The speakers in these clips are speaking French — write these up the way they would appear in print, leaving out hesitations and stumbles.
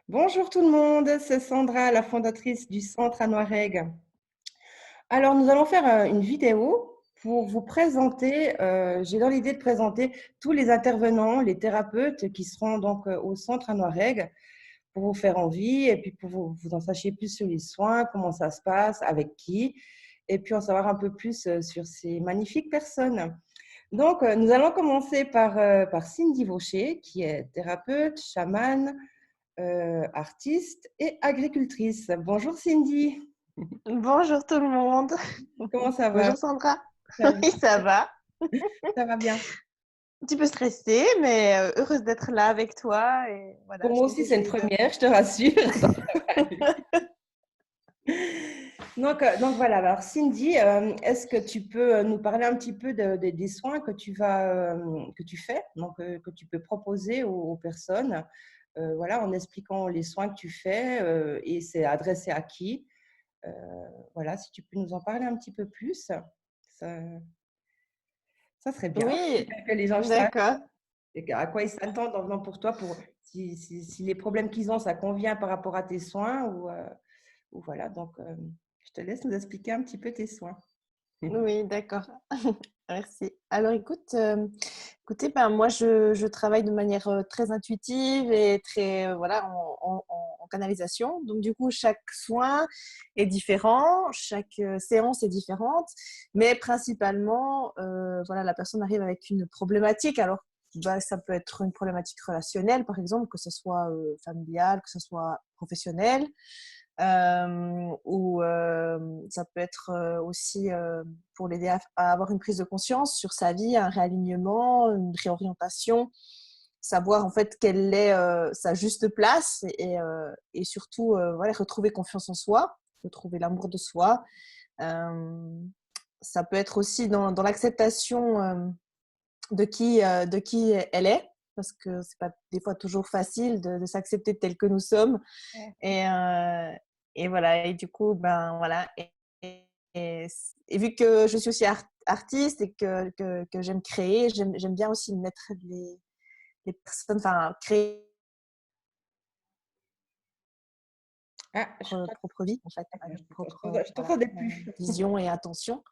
Bonjour tout le monde, c'est Sandra, la fondatrice du centre à Noirègue. Alors, nous allons faire une vidéo pour vous présenter, j'ai dans l'idée de présenter tous les intervenants, les thérapeutes qui seront donc au centre à Noirègue pour vous faire envie et puis pour vous en sachiez plus sur les soins, comment ça se passe, avec qui, et puis en savoir un peu plus sur ces magnifiques personnes. Donc, nous allons commencer par Cindy Vaucher, qui est thérapeute, chamane, artiste et agricultrice. Bonjour Cindy, Bonjour tout le monde. comment ça va? Bonjour Sandra. Ça va Oui, ça va. ça va bien. Un petit peu stressée, mais heureuse d'être là avec toi. Et voilà, Pour je moi me aussi, c'est une réjouis de. première, je te rassure. Donc voilà, alors Cindy, est-ce que tu peux nous parler un petit peu des soins que tu fais, donc que tu peux proposer aux personnes, voilà, en expliquant les soins que tu fais et c'est adressé à qui? Euh, voilà, si tu peux nous en parler un petit peu plus, ça, ça serait bien Oui, que les gens sachent d'accord. et à quoi ils s'attendent en venant pour toi, pour si les problèmes qu'ils ont, ça convient par rapport à tes soins ou voilà. Donc, je te laisse nous expliquer un petit peu tes soins. Oui, d'accord. Merci. Alors écoutez, ben, moi je travaille de manière très intuitive et très voilà en canalisation. Donc du coup, chaque soin est différent, chaque séance est différente, mais principalement, voilà, la personne arrive avec une problématique. Alors, bah, ça peut être une problématique relationnelle, par exemple, que ce soit familiale, que ce soit professionnelle. Ou ça peut être aussi pour l'aider à avoir une prise de conscience sur sa vie, un réalignement, une réorientation, savoir en fait quelle est sa juste place et surtout voilà, retrouver confiance en soi, retrouver l'amour de soi. Euh, Ça peut être aussi dans l'acceptation de qui elle est, parce que c'est pas des fois toujours facile de s'accepter tel que nous sommes. Et, euh, et voilà, et du coup, ben voilà. Et, et vu que je suis aussi artiste et que j'aime créer, j'aime bien aussi mettre les personnes, enfin, créer Ah, leur propre vie, en fait, avec leur propre je voilà, t'entendais plus. vision et intention.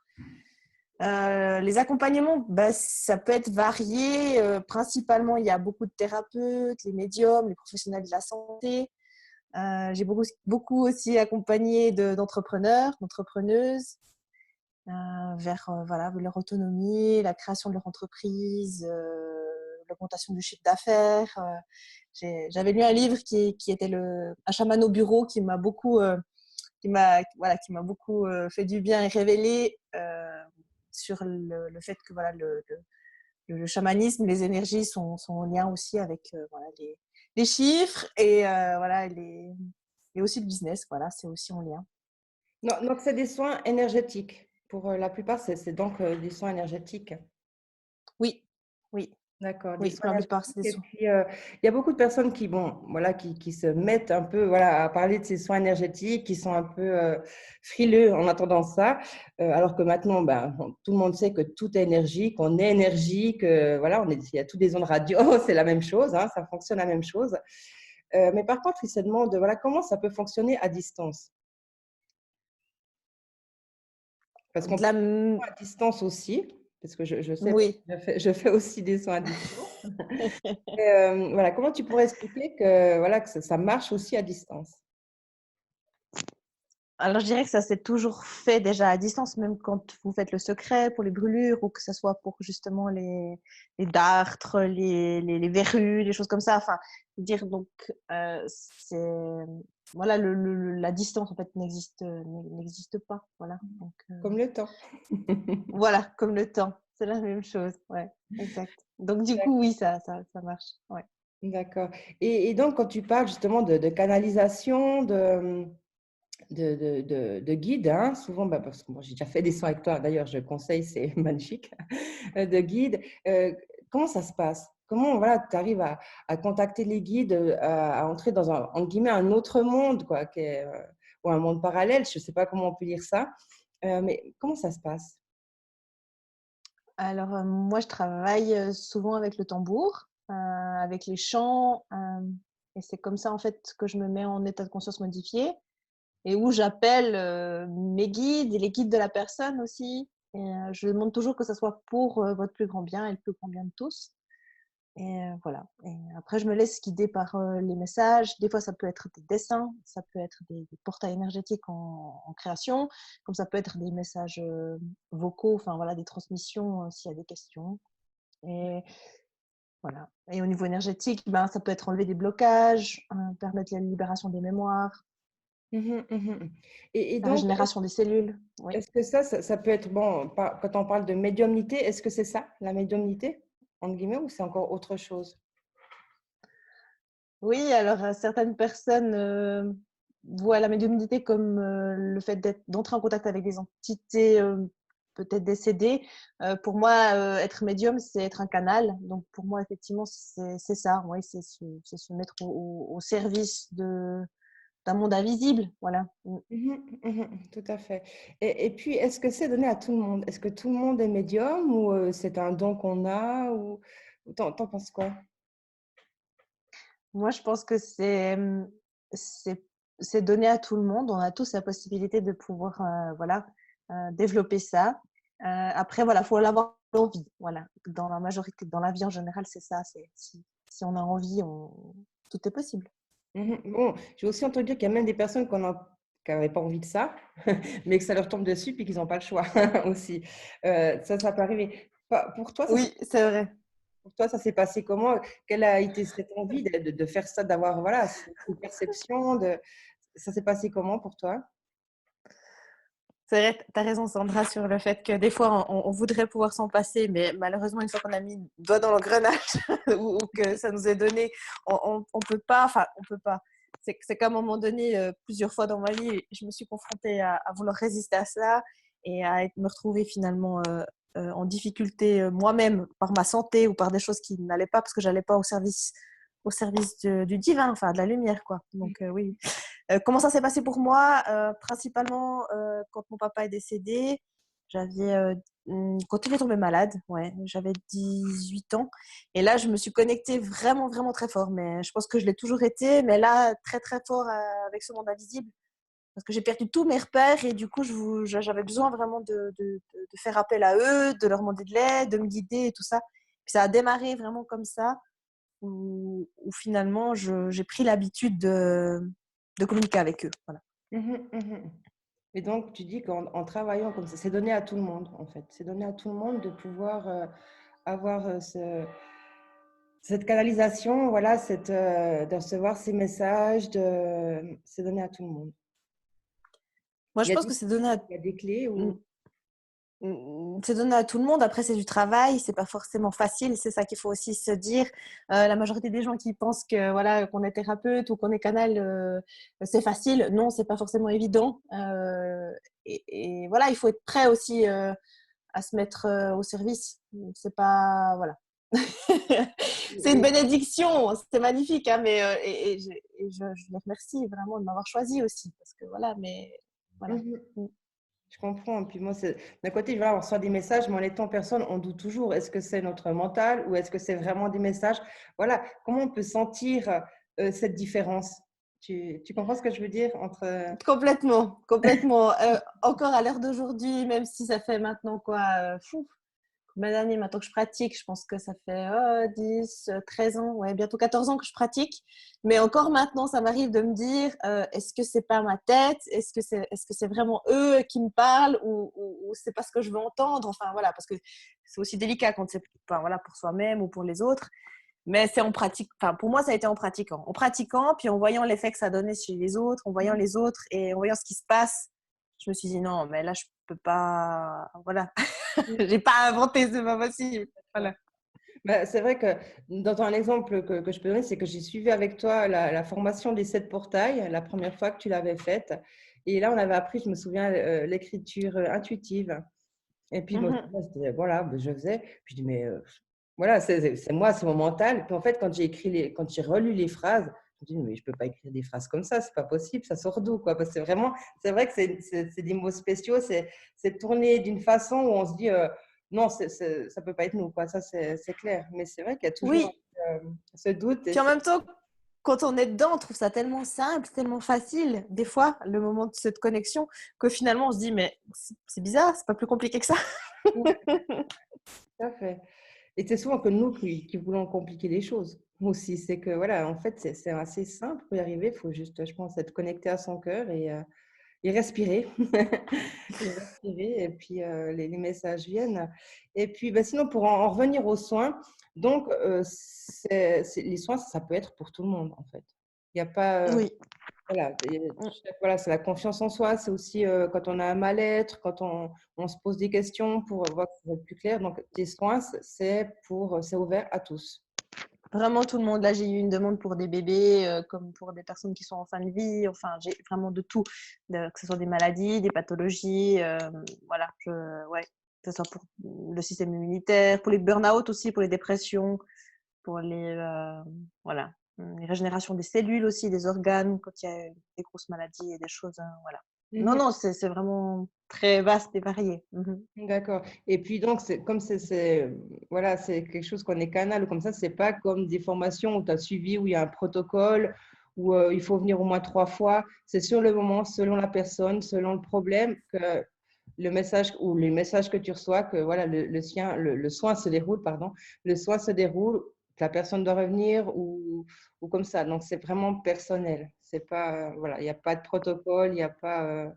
Les accompagnements, bah, ça peut être varié. Principalement, il y a beaucoup de thérapeutes, les médiums, les professionnels de la santé. J'ai beaucoup aussi accompagné d'entrepreneurs, d'entrepreneuses vers voilà, leur autonomie, la création de leur entreprise, l'augmentation du chiffre d'affaires. J'avais lu un livre qui était Un chaman au bureau qui m'a beaucoup fait du bien et révélé sur le fait que voilà, le chamanisme, les énergies sont en lien aussi avec voilà, les chiffres et, voilà, et aussi le business. Voilà, c'est aussi en lien. Non, donc, c'est des soins énergétiques. Pour la plupart, c'est donc des soins énergétiques. Oui, oui, D'accord, des oui, soins pour la plupart, énergétiques. c'est des Et soins. puis, il y a beaucoup de personnes qui, bon, voilà, qui se mettent un peu voilà, à parler de ces soins énergétiques, qui sont un peu frileux en attendant ça, alors que maintenant, ben, bon, tout le monde sait que tout est énergie, qu'on est énergie, que voilà, il y a tous des ondes radio, c'est la même chose, hein, ça fonctionne la même chose. Mais par contre, ils se demandent voilà, comment ça peut fonctionner à distance. Parce qu'on De peut la... faire des soins à distance aussi, parce que je sais, Oui. je fais aussi des soins à distance. Et, voilà, comment tu pourrais expliquer que, voilà, que ça marche aussi à distance? Alors, je dirais que ça s'est toujours fait déjà à distance, même quand vous faites le secret pour les brûlures ou que ce soit pour justement les dartres, les verrues, les choses comme ça. Enfin, dire donc, c'est voilà, la distance en fait n'existe pas. Voilà. Donc, Comme le temps. voilà, comme le temps, c'est la même chose. Ouais, exact. Donc, du coup, oui, ça marche. Ouais. D'accord. Et donc, quand tu parles justement de canalisation, de guide, hein, souvent, bah, parce que moi, j'ai déjà fait des soins avec toi, d'ailleurs, je conseille, c'est magnifique, de guide. Comment ça se passe? Comment voilà, tu arrives à contacter les guides, à entrer dans un, entre guillemets, un autre monde, quoi, ou un monde parallèle, je ne sais pas comment on peut dire ça, mais comment ça se passe? Alors, moi, je travaille souvent avec le tambour, avec les chants. Et c'est comme ça, en fait, que je me mets en état de conscience modifié et où j'appelle mes guides et les guides de la personne aussi. Et je demande toujours que ça soit pour votre plus grand bien et le plus grand bien de tous. Et voilà. Et après, je me laisse guider par les messages. Des fois, ça peut être des dessins, ça peut être des portails énergétiques en création, comme ça peut être des messages vocaux, enfin voilà, des transmissions s'il y a des questions. Et voilà. Et au niveau énergétique, ben, ça peut être enlever des blocages, permettre la libération des mémoires, Mhm, mhm. Et la donc, régénération des cellules. Oui. est-ce que ça peut être, bon, quand on parle de médiumnité, est-ce que c'est ça, la médiumnité, entre guillemets, ou c'est encore autre chose? Oui, alors certaines personnes voient la médiumnité comme le fait d'entrer en contact avec des entités peut-être décédées. Pour moi, être médium, c'est être un canal. Donc pour moi, effectivement, c'est ça. Oui, c'est se mettre au service d'un monde invisible. Voilà. Mm. Mhm, mhm, tout à fait. Et puis, est-ce que c'est donné à tout le monde? Est-ce que tout le monde est médium ou c'est un don qu'on a ou t'en penses quoi? Moi, je pense que c'est c'est donné à tout le monde. On a tous la possibilité de pouvoir voilà, développer ça. Après, voilà, faut l'avoir envie. Voilà. Dans la majorité, dans la vie en général, c'est ça. Si on a envie, tout est possible. Mhm. Bon, j'ai aussi entendu dire qu'il y a même des personnes qui n'avaient pas envie de ça, mais que ça leur tombe dessus puis qu'ils n'ont pas le choix aussi. Ça peut arriver. Pour toi, Oui, c'est vrai. ça s'est passé comment? Quelle a été cette envie de faire ça, d'avoir voilà, cette perception ça s'est passé comment pour toi? C'est vrai, tu as raison, Sandra, sur le fait que des fois, on voudrait pouvoir s'en passer, mais malheureusement, une fois qu'on a mis le doigt dans l'engrenage ou que ça nous est donné, on peut pas, enfin, on peut pas. C'est qu'à un moment donné, plusieurs fois dans ma vie, je me suis confrontée à vouloir résister à ça et me retrouver finalement en difficulté moi-même par ma santé ou par des choses qui n'allaient pas parce que j'allais pas au service du divin, enfin de la lumière, quoi. Donc oui. Comment ça s'est passé pour moi? Principalement, quand mon papa est décédé, j'avais, quand il est tombé malade, ouais, j'avais 18 ans et là, je me suis connectée vraiment, vraiment très fort, mais je pense que je l'ai toujours été, mais là, très, très fort, avec ce monde invisible parce que j'ai perdu tous mes repères et du coup, j'avais besoin vraiment de faire appel à eux, de leur demander de l'aide, de me guider et tout ça. Puis ça a démarré vraiment comme ça où finalement j'ai pris l'habitude de communiquer avec eux. Voilà. Mhm, mhm. Et donc, tu dis qu'en travaillant comme ça, c'est donné à tout le monde, en fait. C'est donné à tout le monde de pouvoir avoir cette canalisation, voilà, de recevoir ces messages, c'est donné à tout le monde. Moi, Il je y a pense des, que c'est donné à, il y a des clés ou... c'est donné à tout le monde. Après, c'est du travail, c'est pas forcément facile. C'est ça qu'il faut aussi se dire. La majorité des gens qui pensent que voilà qu'on est thérapeute ou qu'on est canal, c'est facile. Non, c'est pas forcément évident. Et voilà, il faut être prêt aussi à se mettre au service. C'est pas voilà. C'est une bénédiction, c'est magnifique, hein, mais je les remercie vraiment de m'avoir choisi aussi, parce que voilà, mais voilà. Mhm. Je comprends. Puis moi, d'un côté, voilà, on reçoit des messages, mais en étant personne, on doute toujours. Est-ce que c'est notre mental ou est-ce que c'est vraiment des messages? Voilà. Comment on peut sentir cette différence? Tu comprends ce que je veux dire entre... Complètement, complètement. Encore à l'heure d'aujourd'hui, même si ça fait maintenant quoi, combien d'années maintenant que je pratique, je pense que ça fait 10, 13 ans, ouais, bientôt 14 ans que je pratique. Mais encore maintenant, ça m'arrive de me dire, est-ce que c'est pas ma tête? Est-ce que c'est vraiment eux qui me parlent ou c'est pas ce que je veux entendre? Enfin voilà, parce que c'est aussi délicat quand c'est enfin, voilà, pour soi-même ou pour les autres. Mais c'est en pratique. Enfin, pour moi, ça a été en pratiquant. En pratiquant, puis en voyant l'effet que ça donnait chez les autres, en voyant les autres et en voyant ce qui se passe, je me suis dit non, mais là, je peux pas. Voilà. J'ai pas inventé, c'est pas possible. Voilà. Ben, c'est vrai que dans un exemple que je peux donner, c'est que j'ai suivi avec toi la formation des 7 portails, la première fois que tu l'avais faite. Et là, on avait appris, je me souviens, l'écriture intuitive. Et puis, moi, Mhm. c'était, voilà, ben, je faisais. Puis je dis, mais voilà, c'est moi, c'est mon mental. Puis en fait, quand j'ai relu les phrases, je me dis, mais je peux pas écrire des phrases comme ça, c'est pas possible, ça sort d'où, quoi? Parce que c'est vraiment, c'est vrai que c'est des mots spéciaux, c'est tourné d'une façon où on se dit, non, ça peut pas être nous, quoi. Ça, c'est clair. Mais c'est vrai qu'il y a toujours Oui. ce doute. Puis en même temps, quand on est dedans, on trouve ça tellement simple, tellement facile, des fois, le moment de cette connexion, que finalement, on se dit, mais c'est bizarre, c'est pas plus compliqué que ça. Tout à fait. Et c'est souvent que nous qui voulons compliquer les choses aussi. C'est que, voilà, en fait, c'est assez simple pour y arriver. Il faut juste, je pense, être connecté à son cœur et respirer. Et respirer, et puis les messages viennent. Et puis, bah, sinon, pour en revenir aux soins, donc, les soins, ça peut être pour tout le monde, en fait. Il n'y a pas. Oui. Voilà, voilà, c'est la confiance en soi. C'est aussi quand on a un mal-être, quand on se pose des questions pour voir que ça va être plus clair. Donc, tes soins, c'est ouvert à tous. Vraiment tout le monde. Là, j'ai eu une demande pour des bébés, comme pour des personnes qui sont en fin de vie. Enfin, j'ai vraiment de tout, que ce soit des maladies, des pathologies. Voilà, ouais, que ce soit pour le système immunitaire, pour les burn-out aussi, pour les dépressions, pour voilà, les régénérations des cellules aussi, des organes, quand il y a des grosses maladies et des choses. Voilà. Non, non, c'est vraiment très vaste et varié. D'accord. Et puis donc, comme voilà, c'est quelque chose qu'on est canal ou comme ça, c'est pas comme des formations où tu as suivi, où il y a un protocole, où il faut venir au moins 3 fois. C'est sur le moment, selon la personne, selon le problème, que le message ou les messages que tu reçois, que voilà, le soin se déroule, pardon, le soin se déroule, que la personne doit revenir ou comme ça. Donc, c'est vraiment personnel. C'est pas, voilà, il n'y a pas de protocole, il n'y a pas.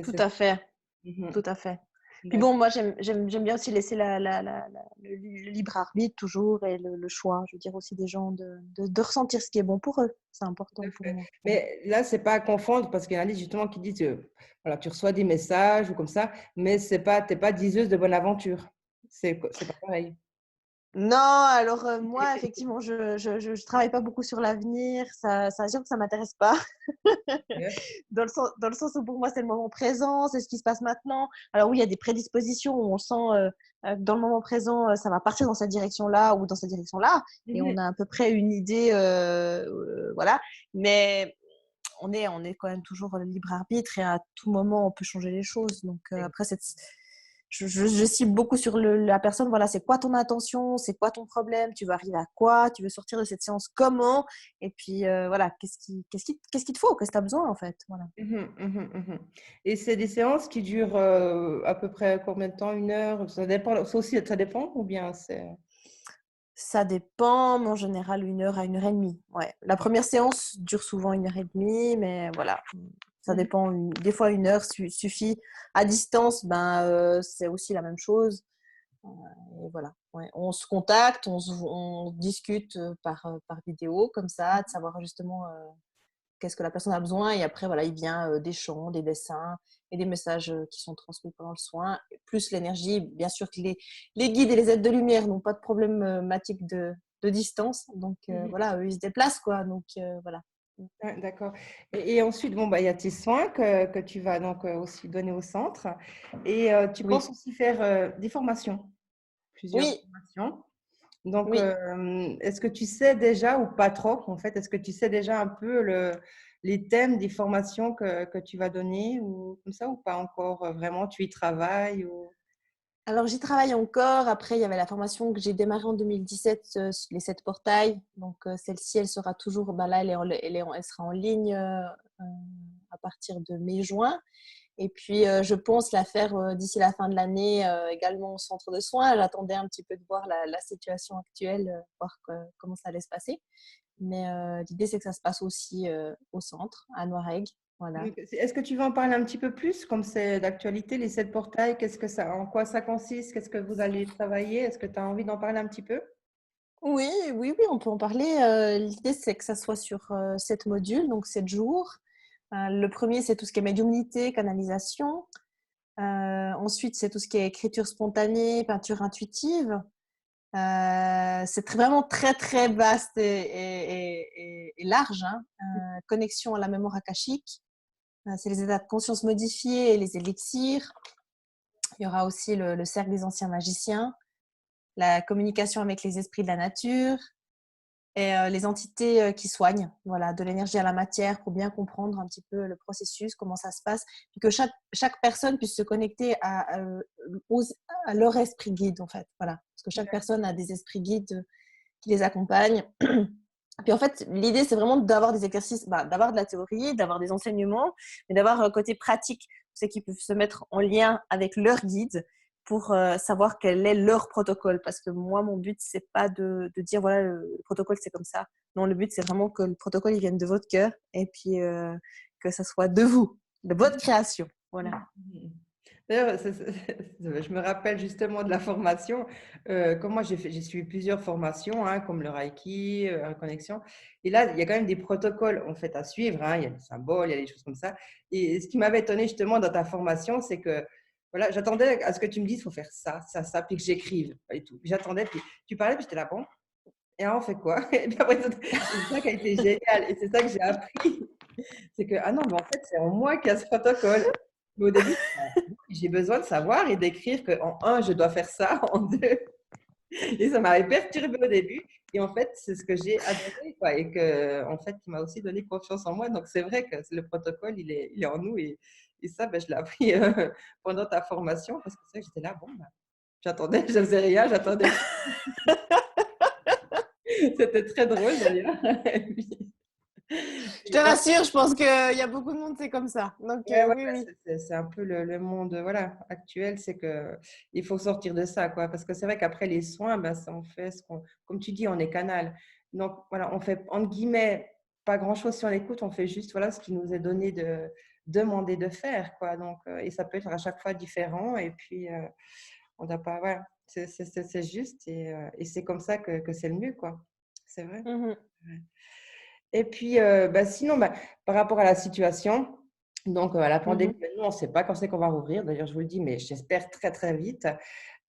Tout à fait. Mhm. Tout à fait. Puis D'accord. bon, moi, j'aime bien aussi laisser le libre arbitre toujours et le choix, je veux dire aussi des gens de ressentir ce qui est bon pour eux. C'est Tout important à pour fait. moi. Mais là, c'est pas à confondre parce qu'il y en a justement qui disent voilà, tu reçois des messages ou comme ça, mais t'es pas diseuse de bonne aventure. C'est pas pareil. Non, alors moi, effectivement, je travaille pas beaucoup sur l'avenir. Ça, sûr que ça m'intéresse pas. Ouais. Dans le sens où pour moi, c'est le moment présent, c'est ce qui se passe maintenant. Alors oui, il y a des prédispositions où on sent que dans le moment présent, ça va partir dans cette direction-là ou dans cette direction-là. Et on Mhm. a à peu près une idée, voilà. Mais on est quand même toujours libre arbitre et à tout moment, on peut changer les choses. Donc après, je cible beaucoup sur la personne. Voilà, c'est quoi ton intention? C'est quoi ton problème? Tu veux arriver à quoi? Tu veux sortir de cette séance comment? Et puis voilà, qu'est-ce qu'il te faut? Qu'est-ce que tu as besoin en fait? Voilà. Mhm, mhm, mhm. Et c'est des séances qui durent à peu près combien de temps? 1 heure? Ça dépend. Ça aussi, ça dépend ou bien c'est. Ça dépend, mais en général, 1 heure à 1 heure et demie. Ouais. La première séance dure souvent 1 heure et demie, mais voilà, ça Mhm, dépend. Des fois, 1 heure suffit. À distance, ben, c'est aussi la même chose. Et voilà. Ouais. On se contacte, on discute par vidéo, comme ça, de savoir justement qu'est-ce que la personne a besoin. Et après, voilà, il vient des chants, des dessins et des messages qui sont transmis pendant le soin, plus l'énergie. Bien sûr que les guides et les aides de lumière n'ont pas de problématique de distance. Donc mhm. voilà, eux, ils se déplacent, quoi. Donc voilà. Ouais, d'accord. Et ensuite, bon, bah, il y a tes soins que tu vas donc aussi donner au centre. Et tu penses Oui, aussi faire des formations, plusieurs oui, formations. Donc, oui. est-ce que tu sais déjà, ou pas trop en fait, est-ce que tu sais déjà un peu les thèmes des formations que tu vas donner ou comme ça, ou pas encore vraiment, tu y travailles ou... Alors, j'y travaille encore. Après, il y avait la formation que j'ai démarrée en 2017, sur les 7 portails. Donc, celle-ci, elle sera toujours, bah là, elle sera en ligne à partir de mai-juin. Et puis, je pense la faire d'ici la fin de l'année également au centre de soins. J'attendais un petit peu de voir la situation actuelle, voir comment ça allait se passer. Mais l'idée, c'est que ça se passe aussi au centre, à Noiregue. Voilà. Donc, est-ce que tu veux en parler un petit peu plus, comme c'est d'actualité, les 7 portails, en quoi ça consiste, qu'est-ce que vous allez travailler? Est-ce que tu as envie d'en parler un petit peu? Oui, oui, oui, on peut en parler. L'idée, c'est que ça soit sur 7 modules, donc 7 jours. Le premier, c'est tout ce qui est médiumnité, canalisation. Ensuite, c'est tout ce qui est écriture spontanée, peinture intuitive. C'est vraiment très, très vaste et large, hein. Connexion à la mémoire akashique. C'est les états de conscience modifiés et les élixirs. Il y aura aussi le cercle des anciens magiciens, la communication avec les esprits de la nature et les entités qui soignent, voilà, de l'énergie à la matière pour bien comprendre un petit peu le processus, comment ça se passe, puis que chaque personne puisse se connecter à leur esprit guide, en fait. Voilà. Parce que chaque personne a des esprits guides qui les accompagnent Puis en fait, l'idée, c'est vraiment d'avoir des exercices, d'avoir de la théorie, d'avoir des enseignements, mais d'avoir un côté pratique. C'est qu'ils peuvent se mettre en lien avec leur guide pour savoir quel est leur protocole. Parce que moi, mon but, c'est pas de dire, voilà, le protocole, c'est comme ça. Non, le but, c'est vraiment que le protocole, il vienne de votre cœur et puis que ça soit de vous, de votre création. Voilà. D'ailleurs, je me rappelle justement de la formation. Comme moi, j'ai suivi plusieurs formations, hein, comme le Reiki, la connexion. Et là, il y a quand même des protocoles en fait à suivre, hein. Il y a des symboles, il y a des choses comme ça. Et ce qui m'avait étonné justement dans ta formation, c'est que voilà, j'attendais à ce que tu me dises, il faut faire ça, puis que j'écrive et tout. J'attendais, puis tu parlais, puis j'étais là, bon. Et alors, on fait quoi? Et puis après, c'est ça qui a été génial. Et c'est ça que j'ai appris. C'est que, ah non, mais en fait, c'est en moi qu'il y a ce protocole. Mais au début, j'ai besoin de savoir et d'écrire qu'en un, je dois faire ça, en deux. Et ça m'avait perturbée au début. Et en fait, c'est ce que j'ai adoré, quoi. Et que, en fait, qui m'a aussi donné confiance en moi. Donc, c'est vrai que le protocole, il est en nous. Et ça, ben, je l'ai appris pendant ta formation parce que c'est vrai que j'étais là, bon, ben, j'attendais, je ne faisais rien, j'attendais. C'était très drôle d'ailleurs. Je te rassure, je pense qu'il y a beaucoup de monde, c'est comme ça. Donc, Ouais, ouais, oui, bah, oui. c'est un peu le monde voilà, actuel, c'est que il faut sortir de ça, quoi. Parce que c'est vrai qu'après les soins, ben, ça on fait ce qu'on, comme tu dis, on est canal. Donc voilà, on fait entre guillemets pas grand-chose si on écoute, on fait juste voilà ce qui nous est donné de demander de faire, quoi. Donc et ça peut être à chaque fois différent. Et puis on n'a pas, voilà, c'est juste et c'est comme ça que c'est le mieux, quoi. C'est vrai. Mhm. Ouais. Et puis, bah, sinon, bah, par rapport à la situation, donc à la pandémie, Mhm. nous, on ne sait pas quand c'est qu'on va rouvrir. D'ailleurs, je vous le dis, mais j'espère très, très vite.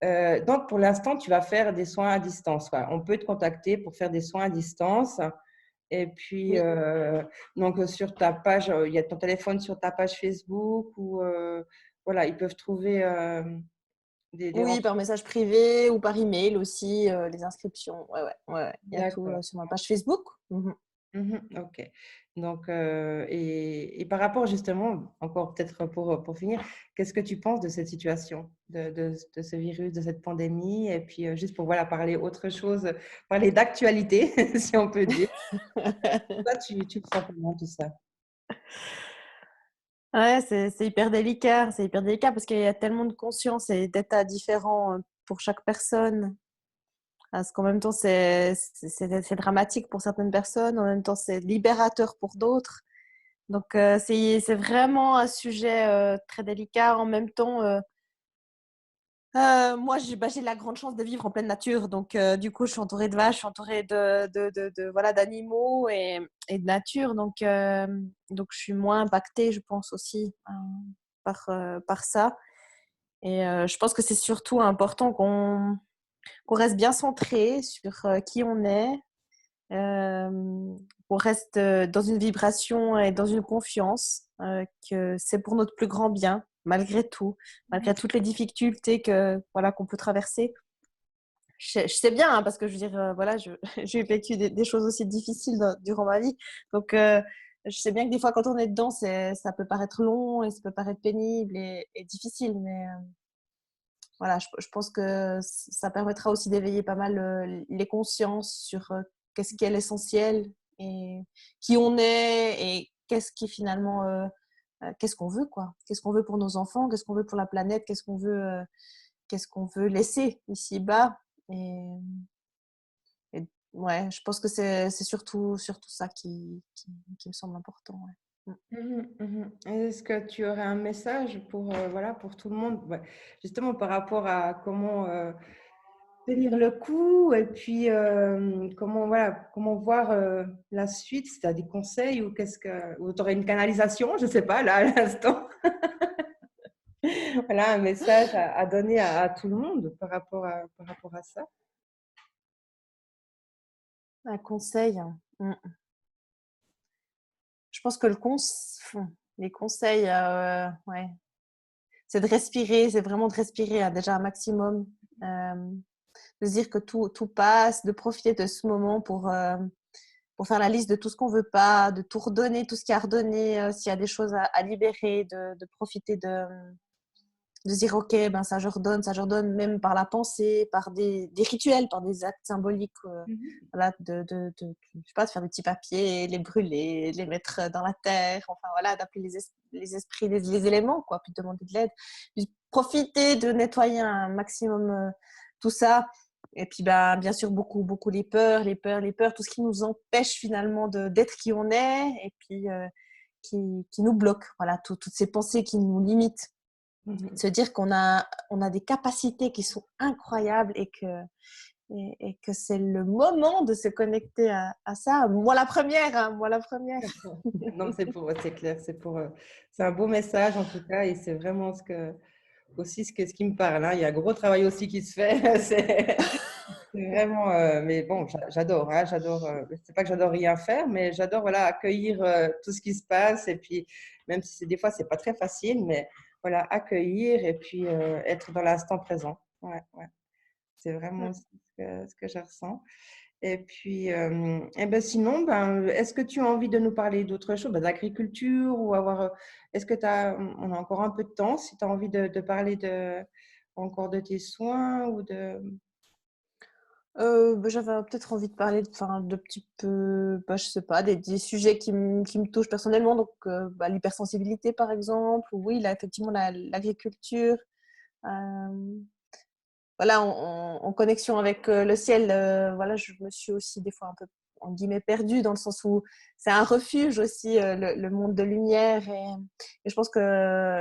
Donc, pour l'instant, tu vas faire des soins à distance. Ouais. On peut te contacter pour faire des soins à distance. Et puis, Oui. donc, sur ta page, il y a ton téléphone sur ta page Facebook ou voilà, ils peuvent trouver des Oui, par message privé ou par email aussi, les inscriptions. Ouais, ouais, ouais, ouais. Il y a tout D'accord. sur ma page Facebook. Mhm. Mhm, ok. Donc, et par rapport justement, encore peut-être pour finir, qu'est-ce que tu penses de cette situation, de ce virus, de cette pandémie, et puis juste pour voilà, parler autre chose, parler d'actualité, si on peut dire. Toi, tu le sens comment tout ça? Ouais, c'est hyper délicat. C'est hyper délicat parce qu'il y a tellement de conscience et d'états différents pour chaque personne. Parce qu'en même temps, c'est dramatique pour certaines personnes, en même temps, c'est libérateur pour d'autres. Donc, c'est vraiment un sujet très délicat. En même temps, moi, j'ai la grande chance de vivre en pleine nature. Donc, du coup, je suis entourée de vaches, je suis entourée voilà, d'animaux et de nature. Donc, je suis moins impactée, je pense aussi, par ça. Et je pense que c'est surtout important qu'on reste bien centré sur qui on est, qu'on reste dans une vibration et dans une confiance que c'est pour notre plus grand bien, malgré tout, malgré toutes les difficultés voilà, qu'on peut traverser. Je sais bien, hein, parce que je veux dire, voilà, j'ai vécu des choses aussi difficiles durant ma vie. Donc, je sais bien que des fois, quand on est dedans, ça peut paraître long et ça peut paraître pénible et difficile. Mais voilà, je pense que ça permettra aussi d'éveiller pas mal les consciences sur qu'est-ce qui est l'essentiel et qui on est et qu'est-ce qui finalement, qu'est-ce qu'on veut, quoi. Qu'est-ce qu'on veut pour nos enfants, qu'est-ce qu'on veut pour la planète, qu'est-ce qu'on veut laisser ici-bas. Et ouais, je pense que c'est surtout ça qui me semble important. Ouais. Mhm, mhm. Est-ce que tu aurais un message pour, voilà, pour tout le monde, ouais, justement par rapport à comment tenir le coup et puis comment, voilà, comment voir la suite, si tu as des conseils ou ou tu aurais une canalisation, je ne sais pas, là, à l'instant. Voilà, un message à donner à tout le monde par rapport à ça. Un conseil. Je pense que les conseils, ouais, c'est de respirer, c'est vraiment de respirer déjà un maximum, de se dire que tout passe, de profiter de ce moment pour faire la liste de tout ce qu'on veut pas, de tout redonner, tout ce qu'il y a à redonner, s'il y a des choses à libérer, de profiter de se dire, OK, ben ça je redonne, même par la pensée, par des rituels, par des actes symboliques, Mhm. voilà, je sais pas, de faire des petits papiers, les brûler, les mettre dans la terre, enfin voilà, d'appeler les esprits, les éléments, quoi, puis de demander de l'aide, puis profiter de nettoyer un maximum tout ça. Et puis, ben, bien sûr, beaucoup les peurs, tout ce qui nous empêche finalement d'être qui on est, et puis qui nous bloque, voilà, toutes ces pensées qui nous limitent. Mhm. Se dire qu'on a des capacités qui sont incroyables et que c'est le moment de se connecter à ça. Moi la première, hein, moi la première. Non, c'est clair, c'est un beau message en tout cas, et c'est vraiment ce qui me parle, hein. Il y a un gros travail aussi qui se fait. C'est vraiment, mais bon, j'adore, hein, j'adore. C'est pas que j'adore rien faire, mais j'adore voilà accueillir tout ce qui se passe, et puis même si des fois c'est pas très facile, mais voilà accueillir et puis être dans l'instant présent. Ouais, ouais. C'est vraiment ce que je ressens. Et puis, eh ben sinon, ben, est-ce que tu as envie de nous parler d'autre chose, ben, d'agriculture ou avoir, est-ce que tu as, on a encore un peu de temps, si tu as envie de parler encore de tes soins ou de. Bah, j'avais peut-être envie de parler de petits peu, bah, je sais pas, des sujets qui me touchent personnellement, donc bah, l'hypersensibilité par exemple, ou oui, là effectivement l'agriculture, hem, voilà, en connexion avec le ciel, voilà, je me suis aussi des fois un peu, en guillemets, perdue, dans le sens où c'est un refuge aussi, le monde de lumière, et je pense que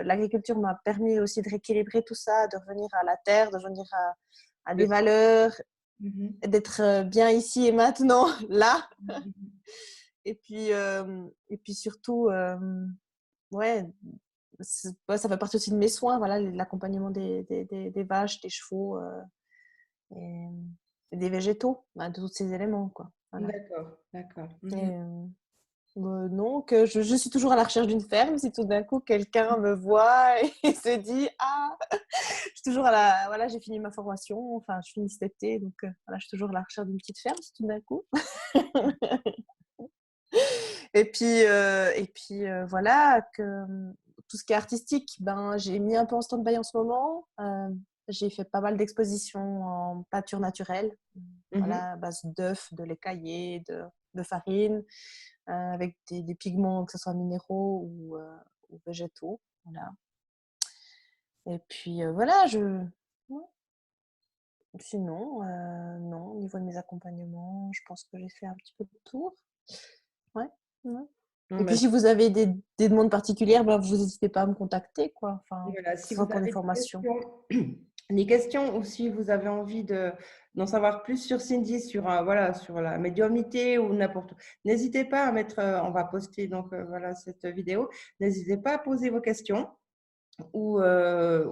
l'agriculture m'a permis aussi de rééquilibrer tout ça, de revenir à la terre, de revenir à des valeurs, Mhm. d'être bien ici et maintenant, là. Mhm. Et puis surtout, ouais, ouais, ça fait partie aussi de mes soins, voilà, l'accompagnement des vaches, des chevaux, et, et des végétaux, bah, de tous ces éléments, quoi. Voilà. D'accord, d'accord. Et, Mhm. donc, je suis toujours à la recherche d'une ferme. Si tout d'un coup quelqu'un me voit et se dit, ah, je suis toujours voilà, j'ai fini ma formation, enfin, je finis cet été, donc voilà, je suis toujours à la recherche d'une petite ferme, si tout d'un coup. Et puis, voilà, que tout ce qui est artistique, ben, j'ai mis un peu en stand-by en ce moment. J'ai fait pas mal d'expositions en peinture naturelle, Mhm. voilà, à base d'œufs, de lait caillé, de farine, avec des pigments, que ce soit minéraux ou végétaux. Voilà. Et puis voilà, ouais. Sinon, non, au niveau de mes accompagnements, je pense que j'ai fait un petit peu le tour. Ouais, ouais. Bon, Et puis, ben, si vous avez des demandes particulières, ben, vous n'hésitez pas à me contacter, quoi. Enfin, voilà, que si ce vous soit pour des avez formations. des questions ou si vous avez envie d'en savoir plus sur Cindy, voilà, sur la médiumnité ou n'importe où, n'hésitez pas à mettre, on va poster donc voilà cette vidéo, n'hésitez pas à poser vos questions ou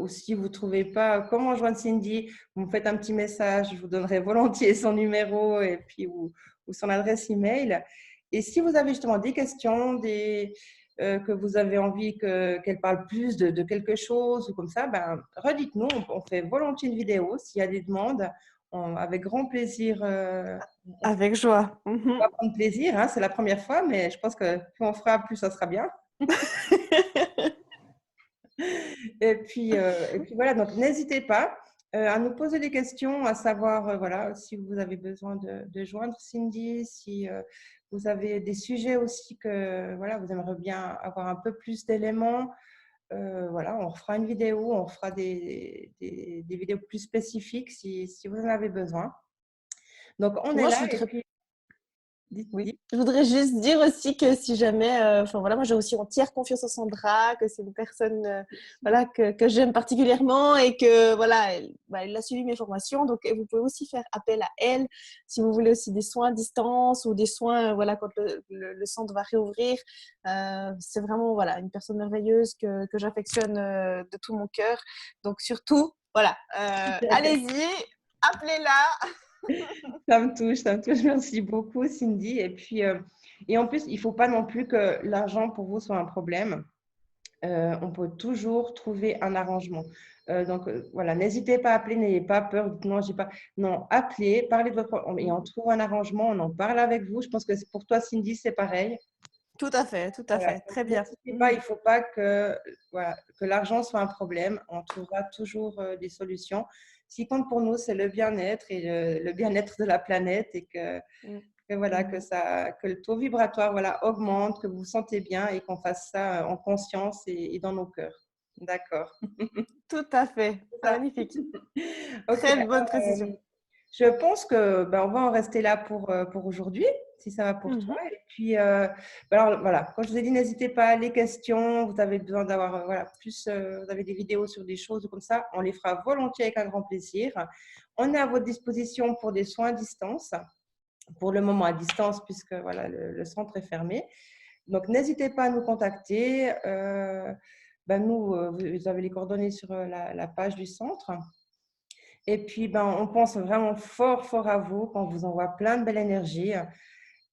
si vous ne trouvez pas comment joindre Cindy, vous me faites un petit message, je vous donnerai volontiers son numéro et puis ou son adresse email. Et si vous avez justement des questions, que vous avez envie qu'elle parle plus de quelque chose ou comme ça, ben, redites-nous, on fait volontiers une vidéo. S'il y a des demandes, avec grand plaisir, Avec joie. on va prendre plaisir. Hein, c'est la première fois, mais je pense que plus on fera, plus ça sera bien. Et puis voilà, donc n'hésitez pas à nous poser des questions, à savoir voilà, si vous avez besoin de joindre Cindy, si vous avez des sujets aussi que voilà, vous aimeriez bien avoir un peu plus d'éléments. Voilà, on refera une vidéo, on fera des vidéos plus spécifiques si vous en avez besoin. Donc on Puis est moi, là je et voudrais puis dites, Oui. dites. Je voudrais juste dire aussi que si jamais, enfin voilà, moi j'ai aussi entière confiance en Sandra, que c'est une personne, voilà, que j'aime particulièrement et que voilà, elle a suivi mes formations, donc vous pouvez aussi faire appel à elle si vous voulez aussi des soins à distance ou des soins, voilà, quand le centre va réouvrir. C'est vraiment voilà une personne merveilleuse que j'affectionne de tout mon cœur. Donc surtout, voilà, allez-y, appelez-la. Ça me touche. Merci beaucoup, Cindy. Et en plus, il ne faut pas non plus que l'argent pour vous soit un problème. On peut toujours trouver un arrangement. Donc voilà, n'hésitez pas à appeler, n'ayez pas peur. Dites non, j'ai pas. Non, appelez, parlez de votre et on trouve un arrangement. On en parle avec vous. Je pense que pour toi, Cindy, c'est pareil. Tout à fait, tout à Voilà, fait. donc Très bien. n'hésitez pas, il ne faut pas que, voilà, que l'argent soit un problème. On trouvera toujours des solutions. Ce qui compte pour nous, c'est le bien-être et le bien-être de la planète et Mm. voilà, que le taux vibratoire voilà, augmente, que vous vous sentez bien et qu'on fasse ça en conscience et dans nos cœurs. D'accord. Tout à fait. C'est ça. Magnifique. Ok. Très bonne précision. Je pense que ben, on va en rester là pour aujourd'hui, si ça va pour toi. Mhm. Et puis, ben alors voilà, quand je vous ai dit, n'hésitez pas, les questions, vous avez besoin d'avoir voilà, plus, vous avez des vidéos sur des choses comme ça, on les fera volontiers avec un grand plaisir. On est à votre disposition pour des soins à distance, pour le moment à distance, puisque voilà, le centre est fermé. Donc, n'hésitez pas à nous contacter. Ben, nous, vous avez les coordonnées sur la page du centre. Et puis, ben, on pense vraiment fort, fort à vous, qu'on vous envoie plein de belle énergie.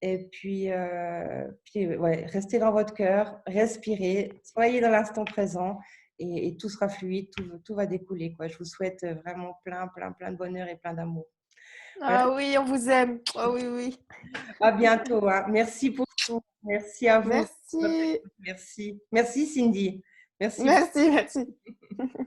Et puis, ouais, restez dans votre cœur, respirez, soyez dans l'instant présent et tout sera fluide, tout va découler, quoi. Je vous souhaite vraiment plein, plein, plein de bonheur et plein d'amour. Voilà. Ah oui, on vous aime. Ah oui, oui. À bientôt, hein. Merci pour tout. Merci à vous. Merci. Merci. Merci, Cindy. Merci beaucoup. Merci, merci.